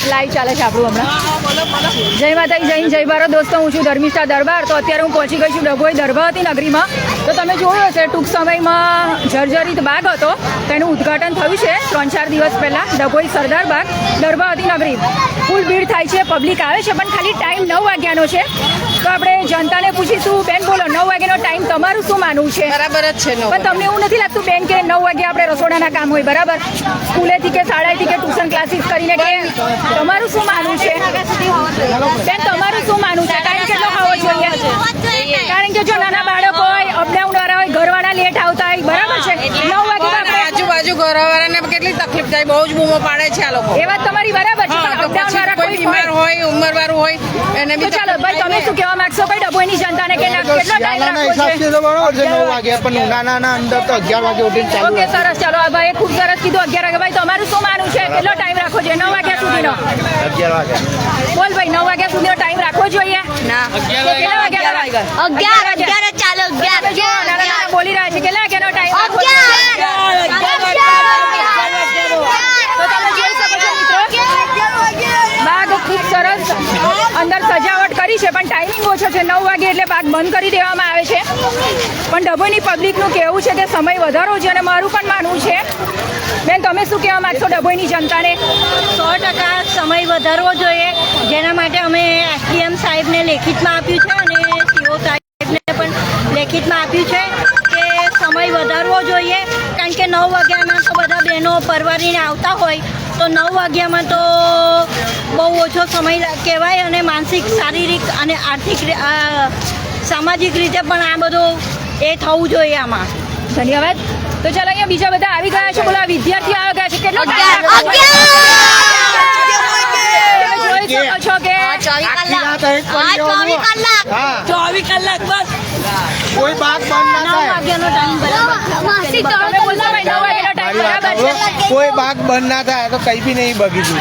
Live ચાલે છે આપણું હમણાં. જય માતાજી, જય ભારત દોસ્તો. હું છું ધર્મિષ્ઠા દરબાર. તો અત્યારે હું પહોંચી ગઈ છું ડભોઈ દરબાવતી નગરીમાં. તો તમે જોયું હશે ટૂંક સમયમાં જર્જરિત બાગ હતો તો એનું ઉદ્ઘાટન થયું છે 3-4 દિવસ પહેલાં. ડભોઈ સરદાર બાગ દરબાવતી નગરી ફૂલ ભીડ થાય છે, પબ્લિક આવે છે, પણ ખાલી ટાઈમ 9 વાગ્યાનો છે. તો આપણે જનતાને પૂછીશું. બેન બોલો, 9 વાગ્યાનો ટાઈમ તમારું શું માનવું છે? બરાબર જ છે. પણ તમને એવું નથી લાગતું બેન કે 9 વાગે આપણે રસોડાના કામ હોય, બરાબર, સ્કૂલેથી કે શાળાએથી કે ટ્યુશન ક્લાસીસ કરીને કે તમારું શું માનવું છે બેન? તમારું શું માનવું છે? ટાઈમ કેટલો હોવો જોઈએ? કારણ કે જો નાના બાળકો હોય, અપડાઉન વાળા હોય, ઘરવાળા લેટ આવતા હોય, બરાબર છે. 9 વાગે આજુબાજુ ઘરવાળાને કેટલી તકલીફ થાય, બહુ જ બૂમો પાડે છે આ લોકો. એ વાત તમારી બરાબર છે. અપડાઉન વાળા કોઈ બીમાર હોય, ઉંમરવાળું હોય એને બી. ચાલો ભાઈ, તમે શું કહેવા માંગશો ભાઈ ડભોઈની જનતાને કે કેટલો ટાઈમ રાખવો છે? બરાબર છે 9 વાગે, પણ નાના અંદર તો 11 વાગે ઉઠીને ચાલુ. ઓકે, સરસ. ચાલો આ ભાઈ ખૂબ સરસ કીધું. 11 વાગે. ભાઈ તમારું શું માનવું છે? કેટલો ટાઈમ રાખવો જોઈએ? 9 વાગ્યા સુધીનો? 11 વાગે. બોલ ભાઈ, 9 વાગ્યા સુધીનો ટાઈમ રાખવો જોઈએ? ના, કેટલા વાગ્યા? 11 ચાલો 11 બોલી રહ્યા છે. કેટલા વાગ્યાનો ટાઈમ? અગિયાર. તો તમે જોઈ શકો છો મિત્રો, બાગ ખૂબ સરસ અંદર સજાવટ કરી છે, પણ ટાઈમિંગ ઓછો છે. 9 વાગે એટલે બાગ બંધ કરી દેવામાં આવે છે. પણ ડભોઈની પબ્લિકનું કહેવું છે કે સમય વધારો છે, અને મારું પણ માનવું છે. બેન, તમે શું કહેવા માંગશો ડભોઈની જનતાને? 100% સમય વધારવો જોઈએ, જેના માટે અમે એસડીએમ સાહેબને લેખિતમાં આપ્યું છે અને સીઓ સાહેબને પણ લેખિતમાં આપ્યું છે કે સમય વધારવો જોઈએ. કારણ કે 9 વાગ્યામાં તો બધા બહેનો પરવારીને આવતા હોય, તો 9 વાગ્યામાં તો બહુ ઓછો સમય કહેવાય, અને માનસિક, શારીરિક અને આર્થિક સામાજિક રીતે પણ આ બધું એ થવું જોઈએ આમાં. ધન્યવાદ. તો ચાલો, અહીંયા બીજા બધા આવી ગયા છે. બોલો, વિદ્યાર્થીઓ આવી ગયા છે. કેટલો જોઈ શકો છો કે 24 કલાક બસ. કોઈ બાગ બંધ ના 9 વાગ્યાનો ટાઈમ બરાબર. તમે બોલશો ભાઈ 9 વાગ્યાનો ટાઈમ બરાબર છે? કોઈ બાગ બંધ ના થાય તો કઈ બી નહીં બગીચું.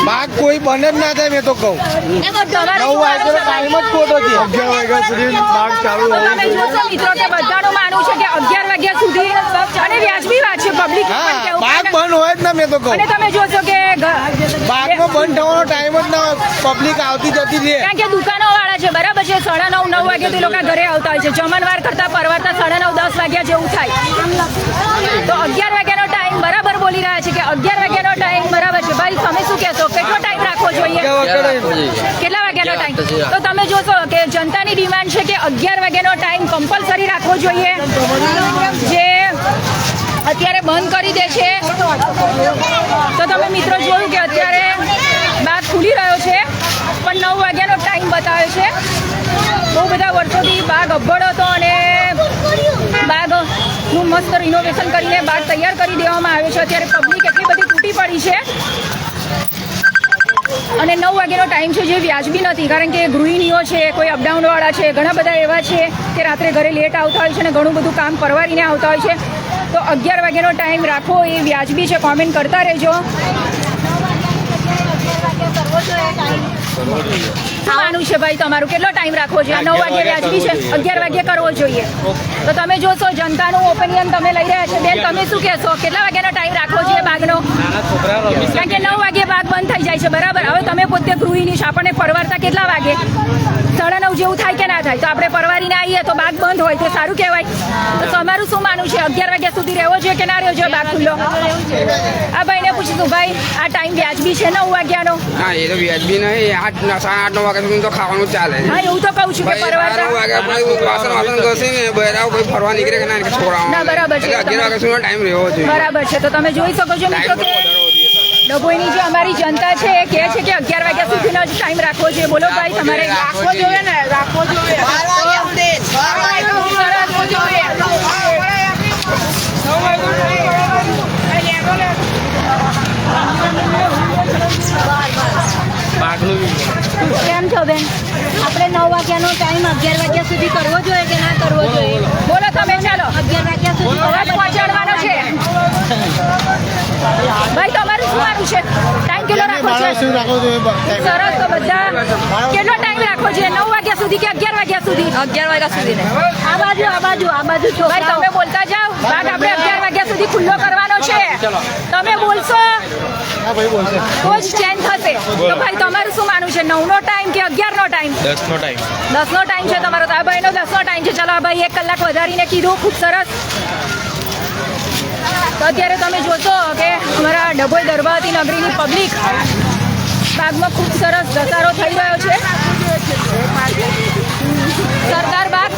બાગ કોઈ બંધ જ ના થાય. મેં તો કહું 9 વાગ્યાનો ટાઈમ જ ખોટો છે. 11 વાગ્યા સુધી બાગ ચાલુ તો તમે જોશો મિત્રો કે બધાનું માનવું છે કે 11 વાગ્યા સુધી, અને વ્યાજબી વાત છે. પબ્લિક પણ કેવું બાગ બંધ હોય જ ના. મેં તો કહું અને તમે જોશો કે બાગનો બંધ થવાનો ટાઈમ જ ના, પબ્લિક આવતી જતી રહે. કારણ કે દુકાનો વાળા છે, બરાબર છે, 9:30 વાગ્યાથી લોકો ઘરે આવતા હોય છે. જમણવાર કરતા પરવારતા 9:30-10 વાગ્યા જેવું થાય. તો 11 વાગ્યાનો ટાઈમ બરાબર બોલી રહ્યા છે કે 11 વાગ્યાનો ટાઈમ બરાબર છે. ભાઈ, તમે શું કહેશો? કેટલો ટાઈમ રાખવો જોઈએ? કેટલા વાગ્યાનો ટાઈમ? તો તમે જોશો કે જનતાની ડિમાન્ડ છે કે 11 વાગ્યાનો ટાઈમ કમ્પલસરી રાખવો જોઈએ, જે અત્યારે બંધ કરી દે છે. તો તમે મિત્રો જોયું કે અત્યારે બાગ ખુલી રહ્યો છે, પણ 9 વાગ્યાનો ટાઈમ બતાવે છે. બહુ બધા વર્ષોથી બાગ અભ્ભળ હતો, અને બાગનું મસ્ત રિનોવેશન કરીને બાગ તૈયાર કરી દેવામાં આવ્યો છે. અત્યારે પબ્લિક એટલી બધી તૂટી પડી છે, અને 9 વાગ્યાનો ટાઈમ છે જે વ્યાજબી નથી. કારણ કે ગૃહિણીઓ છે, કોઈ અપડાઉનવાળા છે, ઘણા બધા એવા છે કે રાત્રે ઘરે લેટ આવતા હોય છે અને ઘણું બધું કામ પરવારીને આવતા હોય છે. તો 11 વાગ્યાનો ટાઈમ રાખવો એ વ્યાજબી છે. કોમેન્ટ કરતા રહેજો. શું માનવું છે ભાઈ તમારું? કેટલો ટાઈમ રાખવો જોઈએ? 9 વાગે વ્યાજબી છે? 11 વાગે કરવો જોઈએ? તો તમે જોશો જનતાનું ઓપિનિયન તમે લઈ રહ્યા છો. બેન, તમે શું કહેશો? કેટલા વાગ્યાનો ટાઈમ રાખવો જોઈએ બાગનો? કારણ કે 9 વાગે બાગ બંધ થઈ જાય છે, બરાબર. હવે તમે પોતે ગૃહિણી છો, આપણને પરવારતા કેટલા વાગે? 9:30 જેવું થાય કે ના થાય? તો આપણે પરવારીને આવીએ તો બાગ બંધ હોય તો સારું કહેવાય. તો તમારું શું માનવું છે? 11 વાગ્યા સુધી રહેવો જોઈએ કે ના રહેવો જોઈએ બાગ ખુલ્લો? આ ભાઈને પૂછીશું. ભાઈ, આ ટાઈમ વ્યાજબી છે 9 વાગ્યાનો? ના, એ તો વ્યાજબી નહીં. 8-9 વાગ્યા સુધી તો ખાવાનું ચાલે. હા, એવું તો કહું છું કે પરવારતા 9 વાગ્યા પછી વાસણ ઘસે ને બહેરાઓ કોઈ ફરવા નીકળે કે ના છોડાવવાનું. ના, બરાબર છે. 11 વાગ્યા સુધીનો ટાઈમ રહેવો જોઈએ. બરાબર છે. તો તમે જોઈ શકો છો મિત્રો કે ડભોઈની જે અમારી જનતા છે એ કહે છે કે 11 વાગ્યા સુધીનો જ ટાઈમ રાખવો જોઈએ. બોલો ભાઈ, તમારે રાખવો જોઈએ ને, રાખવો જોઈએ. કેમ છો બેન? આપણે 9 વાગ્યાનો ટાઈમ 11 વાગ્યા સુધી કરવો જોઈએ કે ના કરવો જોઈએ? બોલો તમે. ચાલો, 11 વાગ્યા સુધી અવાજ પહોંચાડવાનો છે. ભાઈ, તમારું શું માનવું છે? ટાઈમ ટાઈમ કેટલો રાખો છે સરસ તો બધા કેટલો ટાઈમ રાખો છે 9 વાગ્યા સુધી કે 11 વાગ્યા સુધી 11 વાગ્યા સુધી આ બાજુ છો ભાઈ તમે બોલતા જાઓ બાગ આપણે 11 વાગ્યા સુધી ખુલ્લો કરવાનો છે તમે બોલશો તો જ ચેન્જ થશે તો ભાઈ તમારું શું માનવું છે 9 નો ટાઈમ કે 11 નો ટાઈમ 10 નો ટાઈમ 10 નો ટાઈમ છે તમારો તો આ ભાઈનો 10 નો ટાઈમ છે ચાલો આ ભાઈ 1 કલાક વધારીને કીધું ખૂબ સરસ તો અત્યારે તમે જોશો કે અમારા ડભોઈ દરબાવતી નગરીની પબ્લિક બાગમાં ખૂબ સરસ ધસારો થઈ રહ્યો છે સરદાર બાગ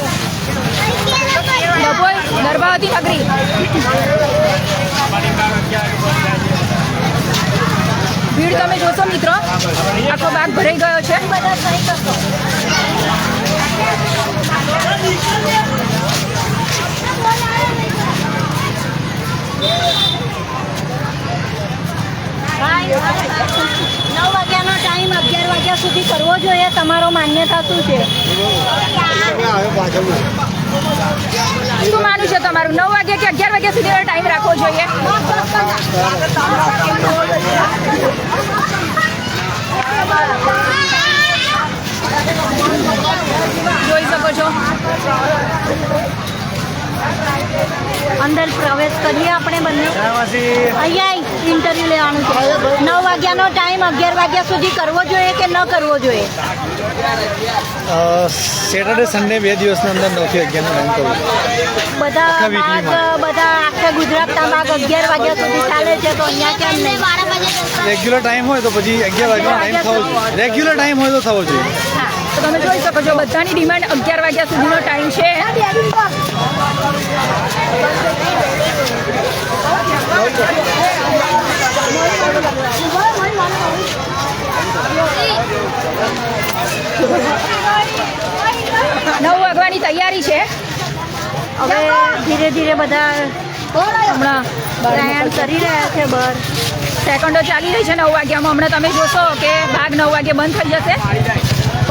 ડભોઈ દરબાવતી નગરી ભીડ તમે જોશો મિત્રો આખો બાગ ભરાઈ ગયો છે નવ વાગ્યાનો ટાઈમ 11 વાગ્યા સુધી કરવો જોઈએ તમારો માન્યતા શું છે શું માનું છે તમારું 9 વાગ્યા કે 11 વાગ્યા સુધીનો ટાઈમ રાખવો જોઈએ જોઈ શકો છો અંદર પ્રવેશ કરીએ આપણે બંને અહીંયા ઇન્ટરવ્યુ લેવાનું છે 9 વાગ્યાનો ટાઈમ 11 વાગ્યા સુધી કરવો જોઈએ કે ન કરવો જોઈએ સેટરડે સન્ડે 2 દિવસની અંદર 9 થી 11 નો ટાઈમ કરવો બધા આખા weekly માં. બાગ બધા આખા ગુજરાતના બાગ 11 વાગ્યા સુધી ચાલે છે તો અહીંયા કેમ નહીં રેગ્યુલર ટાઈમ હોય તો પછી 11 વાગ્યાનો ટાઈમ થવો જોઈએ રેગ્યુલર ટાઈમ હોય તો થવો જોઈએ તો તમે જોઈ શકો છો બધાની ડિમાન્ડ 11 વાગ્યા સુધીનો ટાઈમ છે નવ વાગવાની તૈયારી છે હવે ધીરે ધીરે બધા હમણાં પ્રયાણ કરી રહ્યા છે બહાર સેકન્ડો ચાલી રહી છે 9 વાગ્યામાં હમણાં તમે જોશો કે બાગ 9 વાગે બંધ થઈ જશે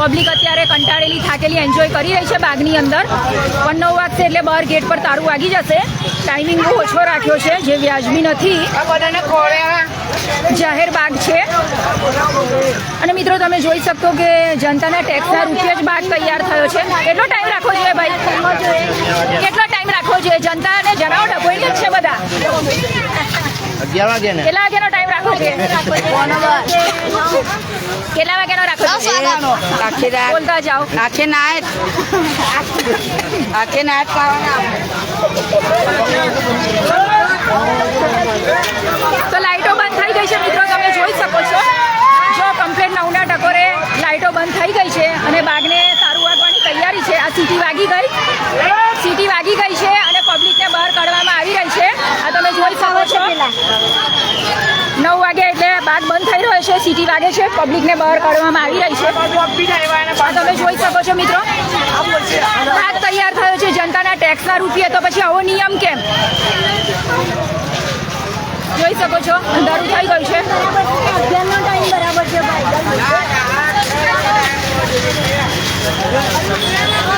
પબ્લિક અત્યારે કંટાળેલી થાકેલી એન્જોય કરી રહી છે બાગની અંદર પણ 9 વાગશે એટલે બહાર ગેટ પર તારું વાગી જશે ટાઈમિંગ બહુ ઓછો રાખ્યો છે જે વ્યાજબી નથી જાહેર બાગ છે અને મિત્રો તમે જોઈ શકો કે જનતાના ટેક્સના રૂપિયા જ બાગ તૈયાર થયો છે કેટલો ટાઈમ રાખવો જોઈએ ભાઈ કેટલો ટાઈમ રાખવો જોઈએ જનતાને જણાવો ડભોઈની જ છે બધા 11 વાગે ને કેટલા વાગ્યાનો ટાઈમ રાખવો છે કેટલા વાગ્યાનો રાખવો છે આખી રાત બોલતા જાઓ આખી નાઈટ તો લાઈટો બંધ થઈ ગઈ છે મિત્રો તમે જોઈ શકો છો જો કમ્પ્લેટ 9ના ટકોરે લાઈટો બંધ થઈ ગઈ છે અને બાગને તારું વાગવાની તૈયારી છે આ સીટી વાગી ગઈ છે અને પબ્લિકને બહાર કાઢવામાં આવી રહી છે આ તમે જોઈ શકો છો 9 વાગે એટલે બાગ બંધ થઈ રહ્યો છે સીટી વાગે છે પબ્લિકને બહાર કાઢવામાં આવી રહી છે આ તમે જોઈ શકો છો મિત્રો બાગ તૈયાર થયો છે જનતાના ટેક્સના રૂપિયા તો પછી આવો નિયમ કેમ જોઈ શકો છો અંધારું થઈ ગયું છે 11નો ટાઈમ બરાબર છે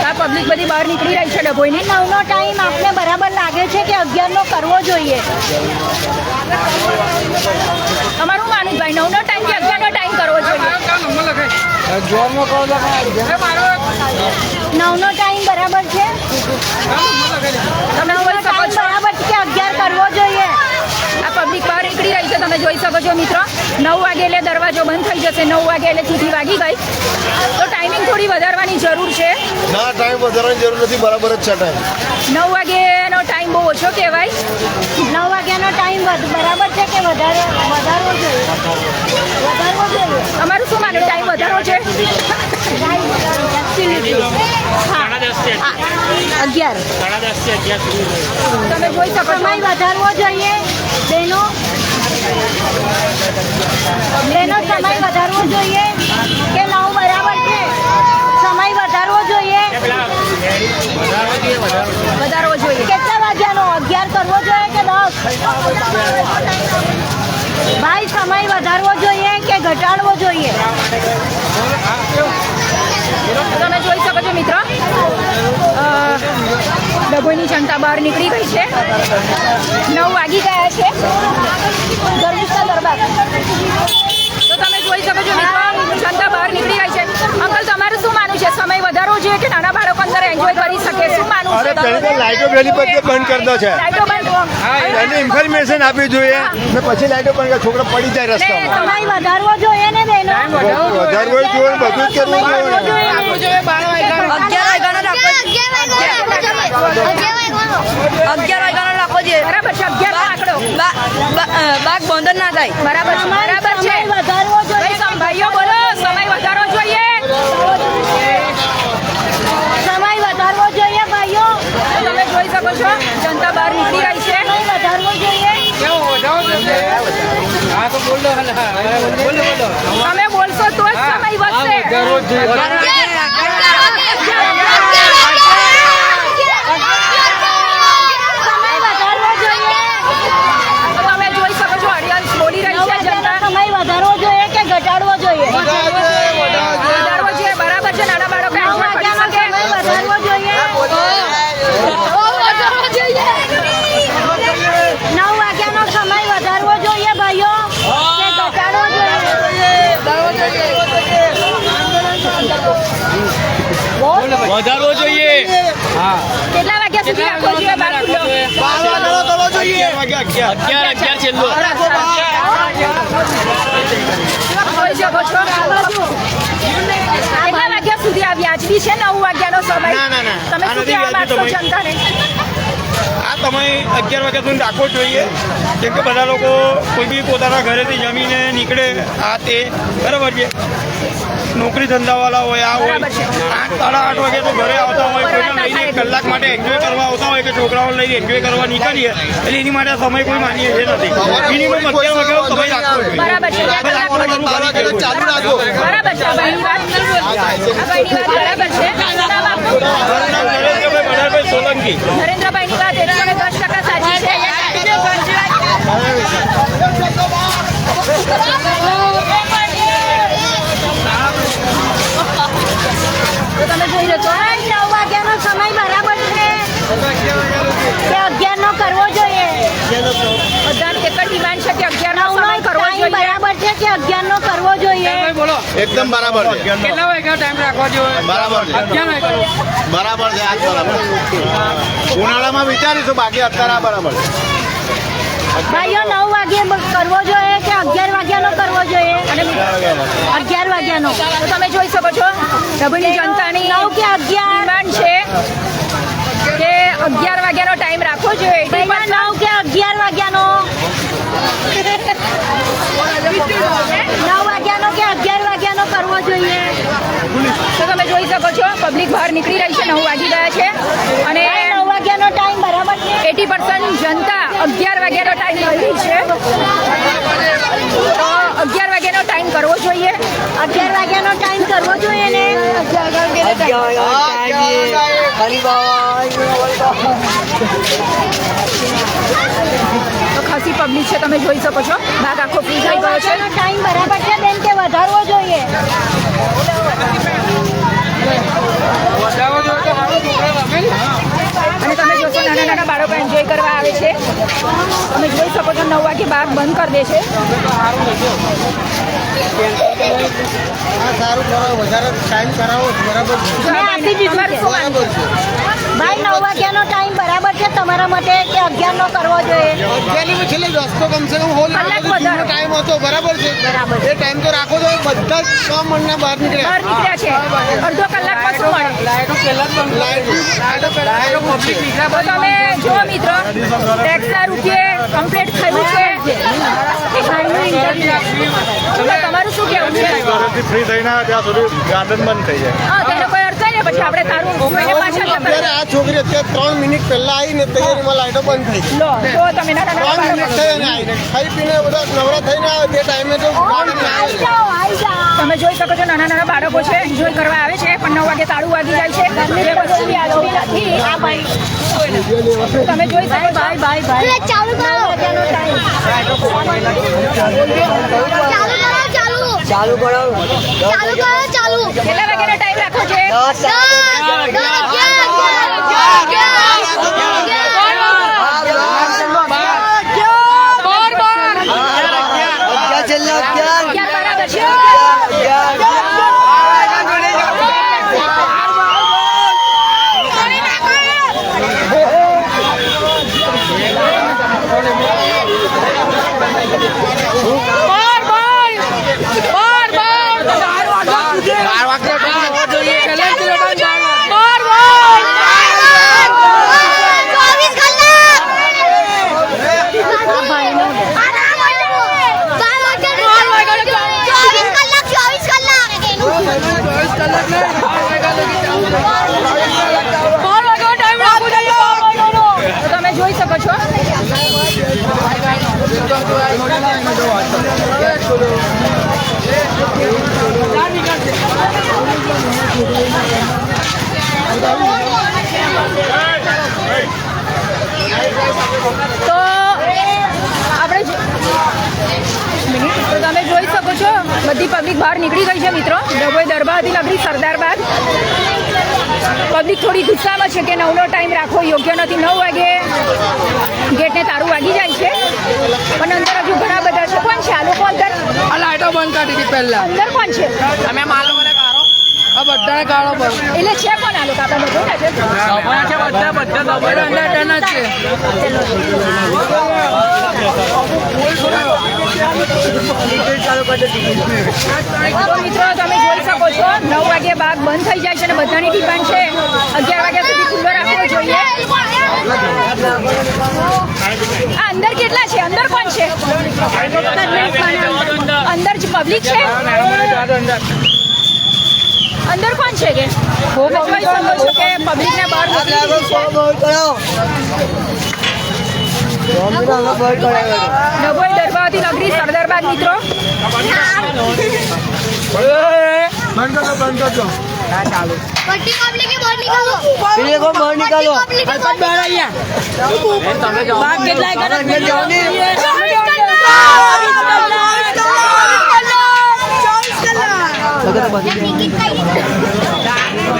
આ પબ્લિક બધી બહાર નીકળી રહી છે ડભોઈની 9નો ટાઈમ આપને બરાબર લાગે છે કે 11નો કરવો જોઈએ તમારું માનું ભાઈ 9નો ટાઈમ કે 11નો ટાઈમ કરવો જોઈએ 9નો ટાઈમ બરાબર છે તમે જોઈ શકો છો બરાબર છે કે 11 કરવો જોઈએ આ પબ્લિક બહાર નીકળી રહી છે તમે જોઈ શકો છો મિત્રો 9 વાગે એટલે દરવાજો બંધ થઈ જશે 9 વાગે એટલે સીટી વાગી ગઈ તો ટાઈમિંગ થોડી વધારવાની જરૂર છે ના ટાઈમ વધારવાની જરૂર નથી બરાબર જ છે ટાઈમ 9 વાગેનો ટાઈમ બહુ ઓછો કહેવાય 9 વાગ્યાનો ટાઈમ બરાબર છે કે વધારવો જોઈએ તમારું શું માનું ટાઈમ વધારવો છે 11 તમે જોઈ શકો છો સમય વધારવો જોઈએ બેનો સમય વધારવો જોઈએ કે 9 બરાબર છે સમય વધારવો જોઈએ વધારવો જોઈએ કેટલા વાગ્યાનો 11 કરવો જોઈએ કે 10 ભાઈ સમય વધારવો જોઈએ કે ઘટાડવો જોઈએ તમે જોઈ શકો છો મિત્રો ડભોઈની જનતા બહાર નીકળી ગઈ છે 9 વાગી ગયા છે ગરમીના દરબાર વહેલી પત્તે બંધ કરતો છે લાઈટો બંધ એને ઇન્ફોર્મેશન આપવી જોઈએ ને પછી લાઈટો બંધ કરે છોકરા પડી જાય રસ્તામાં સમય વધારવો જોઈએ ને બહેનો વધારે હોય જોઈએ બધું જ કરવું જોઈએ રાખવું જોઈએ 12 વાગ્યાનો 11 વાગ્યાનો રાખવો જોઈએ બરાબર છે 11 નો આંકડો બાગ બંધ ના થાય બરાબર છે બરાબર છે સમય વધારવો જોઈએ ભાઈઓ બોલો સમય વધારવો જોઈએ સમય વધારવો જોઈએ ભાઈઓ તમે જોઈ શકો છો જનતા બહાર નીકળી રહી છે સમય વધારવો જોઈએ તમે બોલશો તો જ સમય વધશે સમય વધારવો જોઈએ તો તમે જોઈ શકો છો ઓડિયન્સ બોલી રહી છે જનતા સમય વધારવો જોઈએ કે ઘટાડવો જોઈએ વધારવો જોઈએ બરાબર છે નાના બાળકો એન્જોય કરી સમય શકે વધારવો જોઈએ 9 વાગ્યાનો સમય વધારવો જોઈએ ભાઈઓ કે ઘટાડવો વધારવો જોઈએ કેટલા વાગ્યા સુધી રાખવો જોઈએ અગિયાર છેલ્લું જોઈ શકો છો કેટલા વાગ્યા સુધી આ વ્યાજબી છે 9 વાગ્યાનો સમય ના, ના, ના. તમે શું આનાથી કહેવા માંગશો વ્યાજબી જનતાને આ તમે 11 વાગ્યા સુધી રાખવો જ જોઈએ કેમ કે બધા લોકો કોઈ બી પોતાના ઘરેથી જમીને નીકળે આ તે બરાબર છે નોકરી ધંધાવાળા હોય આ હોય બરાબર છે. 8 સાડા 8 વાગે તો ઘરે આવતા હોય કોઈને લઈને 1 કલાક માટે એન્જોય કરવા આવતા હોય કે છોકરાઓ લઈને એન્જોય કરવા નીકળીએ એટલે એની માટે આ સમય કોઈ માનીએ છે નથી મિનિમમ 11 વાગ્યાનો સમય રાખવો જોઈએ બરાબર છે ચાલુ રાખો બરાબર છે આ ભાઈની વાત બરાબર છે મારું નામ નરેન્દ્રભાઈ બડાભાઈ સોલંકી નરેન્દ્રભાઈની વાત 110% સાચી છે તો તમે જોઈ લો છો 9 વાગ્યાનો સમય બરાબર છે કે 11 નો કરવો જોઈએ બધાની એક જ ડિમાન્ડ છે કે 11 નો 9 નો સમય કરવો ટાઈમ જોઈએ બરાબર છે કે 11 નો કરવો જોઈએ બોલો એકદમ બરાબર છે કેટલા વાગ્યાનો ટાઈમ રાખવો જોઈએ બરાબર છે 11 વાગ્યાનો બરાબર છે આજ બરાબર ઉનાળામાં વિચારીશું બાકી અત્યારે આ બરાબર છે ભાઈઓ 9 વાગ્યે કરવો જોઈએ કે 11 વાગ્યાનો કરવો જોઈએ અને 11 વાગ્યાનો તો તમે જોઈ શકો છો ડભોઈની જનતાની 9 કે 11 ડિમાન્ડ છે કે 11 વાગ્યાનો ટાઈમ રાખવો જોઈએ પહેલા 9 કે 11 વાગ્યાનો 9 વાગ્યાનો કે 11 વાગ્યાનો કરવો જોઈએ તો તમે જોઈ શકો છો પબ્લિક બહાર નીકળી રહી છે 9 વાગી ગયા છે અને 9 વાગ્યાનો ટાઈમ બરાબર છે 80% જનતા 11 વાગ્યાનો ટાઈમ લઈ રહી છે તો 11 વાગ્યાનો ટાઈમ કરવો જોઈએ 11 વાગ્યાનો ટાઈમ કરવો જોઈએ ને તો ખાસી પબ્લિક છે તમે જોઈ શકો છો ભાગ આખો ફ્રી થઈ ગયો છે ટાઈમ બરાબર છે બેન કે વધારવો જોઈએ અને તમે જોશો નાના નાના બાળકો એન્જોય કરવા આવે છે તમે જોઈ શકો છો 9 વાગે બાગ બંધ કરી દે છે સારું કરો વધારે ટાઈમ કરાવો બરાબર મેં આપી દીધું છે. બરાબર છે ભાઈ 9 વાગ્યાનો ટાઈમ બરાબર છે તમારા માટે કે 11 નો કરવો જોઈએ અગિયારની છેલ્લે રસ્તો કમસે કમ હોલ કલાક વધારો. ટાઈમ હતો બરાબર છે એ ટાઈમ તો રાખો તો બધા જ 100 મણના બહાર નીકળે બહાર નીકળ્યા છે અડધો કલાકમાં શું મળે તો તમે જો મિત્રો ટેક્સના રૂપિયે કમ્પ્લીટ થયું છે ભાઈનું interview. તો તમારું શું કહેવું છે ઘરેથી ફ્રી થઈને ત્યાં સુધી ગાર્ડન બંધ થઈ જાય હા તેનો કોઈ અર્થ નહીં ને પછી આપણે તારું જોઈને પાછા જતા અત્યારે આ છોકરી અત્યારે 3 મિનિટ પહેલા આવીને તૈયારીમાં લાઈટો બંધ થઈ ગઈ લો જો તમે નાના 3 નાના મિનિટ બાળકો થઈ અને આવીને ખાઈ પીને બધા નવરા થઈને આવે તે ટાઈમે તો ગાર્ડન આવી જાઓ આવી જાઓ તમે જોઈ શકો છો નાના નાના બાળકો છે એન્જોય કરવા આવે છે પણ 9 વાગે તાળું વાગી જાય છે એ વસ્તુ વ્યાજબી નથી આ ભાઈ તમે જોઈ શકો છો ભાઈ ચાલુ કરો ચાલુ કરો કેટલા વાગ્યાનો ટાઈમ રાખો છે અગિયાર બરાબર છે તો આપણે તો તમે જોઈ શકો છો બધી પબ્લિક બહાર નીકળી ગઈ છે મિત્રો. ડભોઈ દરબારથી નગરી સરદારબાગ. પબ્લિક થોડી ગુસ્સામાં છે કે 9નો ટાઈમ રાખવો યોગ્ય નથી. 9 વાગે ગેટને તારું વાગી જાય છે, પણ અંદર હજુ ઘણા બધા છે. કોણ છે આ લોકો અંદર? આ લાઈટો બંધ કરી દીધી પહેલા. અંદર કોણ છે? અમે માલો મને કાઢો. આ બધાને કાઢો બંધ. એટલે છે કોણ આ લોકો? આપણે બધું છે બધા ડન જ છે. તો મિત્રો તમે જોઈ શકો છો 9 વાગે બાગ બંધ થઈ જાય છે અને બધાની ડિમાન્ડ છે 11 વાગ્યા સુધી ખુલ્લો રાખવો જોઈએ. આ અંદર કેટલા છે? અંદર કોણ છે? અંદર જ પબ્લિક છે. અંદર કોણ છે કે જોઈ શકો છો કે પબ્લિકને બહાર મોકલી દીધી છે. ડભોઈ દરબારથી નગરી સરદારબાગ મિત્રો. बड़ी पब्लिक है बाहर निकालो फिर को बाहर निकालो અલ્પત બહાર અહીંયા. બાગ કેટલાય ગરજ મેં જવાની.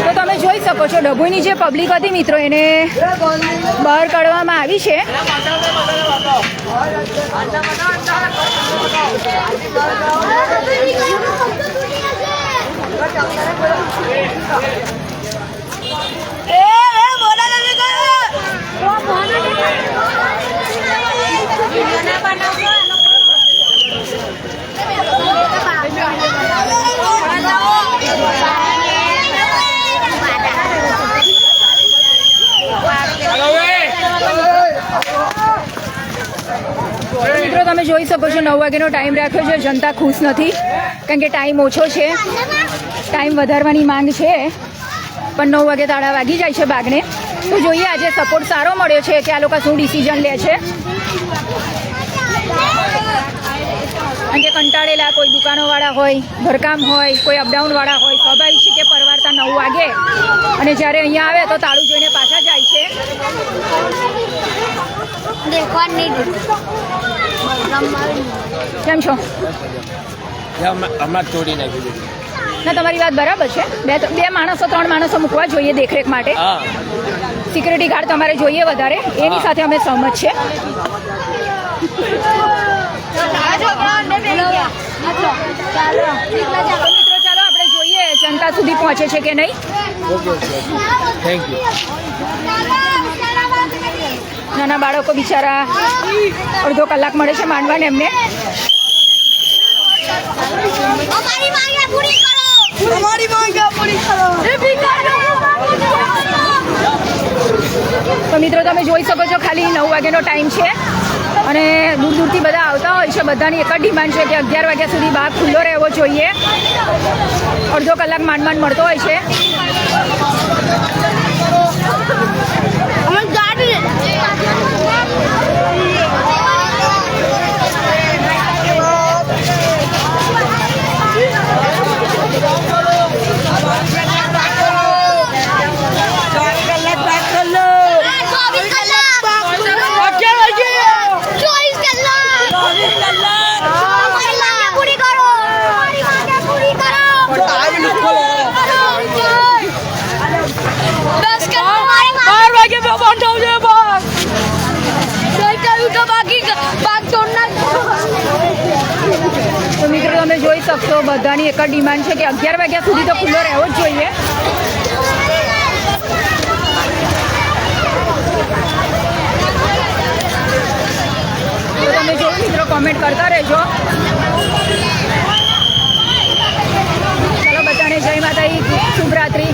તો તમે જોઈ શકો છો ડભોઈની જે પબ્લિક હતી મિત્રો એને બહાર કાઢવામાં આવી છે. મિત્રો તમે જોઈ શકો છો 9 વાગ્યાનો ટાઈમ રાખ્યો છે. જનતા ખુશ નથી કારણ કે ટાઈમ ઓછો છે. ટાઈમ વધારવાની માંગ છે પણ 9 વાગે તાળા વાગી જાય છે બાગને. તો જોઈએ આજે સપોર્ટ સારો મળ્યો છે કે આ લોકો શું ડિસિઝન લે છે. કારણ કે કંટાળેલા કોઈ દુકાનોવાળા હોય, ઘરકામ હોય, કોઈ અપડાઉનવાળા હોય, સ્વાભાવિક છે કે પરવારતા 9 વાગે અને જ્યારે અહીંયા આવે તો તાળું જોઈને પાછા જાય છે. કેમ છો? હમણાં તોડી નાખી. ના તમારી વાત બરાબર છે. બે માણસો 3 માણસો મૂકવા જોઈએ દેખરેખ માટે. સિક્યુરિટી ગાર્ડ તમારે જોઈએ વધારે, એની સાથે અમે સહમત છે. મિત્રો ચાલો આપણે જોઈએ જનતા સુધી પહોંચે છે કે નહીં. Thank you. નાના બાળકો બિચારા અડધો કલાક મળે છે માંડવાને એમને. हमारी मांगे पूरी करो અમારી માંગ પૂરી કરો. તો મિત્રો તમે જોઈ શકો છો ખાલી 9 વાગ્યાનો ટાઈમ છે અને દૂર દૂરથી બધા આવતા હોય છે. બધાની એક જ ડિમાન્ડ છે કે 11 વાગ્યા સુધી બાગ ખુલ્લો રહેવો જોઈએ. અડધો કલાક માંડ મળતો હોય છે. पूरी करो हमारी मांगे पूरी करो बस करो हमारी मांगे 4 वागे पे बंद हो जाए बाग बाकी बाग तोड़ना. તો મિત્રો તમે જોઈ શકશો બધાની એક જ ડિમાન્ડ છે કે 11 વાગ્યા સુધી તો ખુલ્લો રહેવો જ જોઈએ. તો તમે જો મિત્રો કોમેન્ટ કરતા રહેજો. ચલો બધાને જય માતાજી, શુભ રાત્રિ.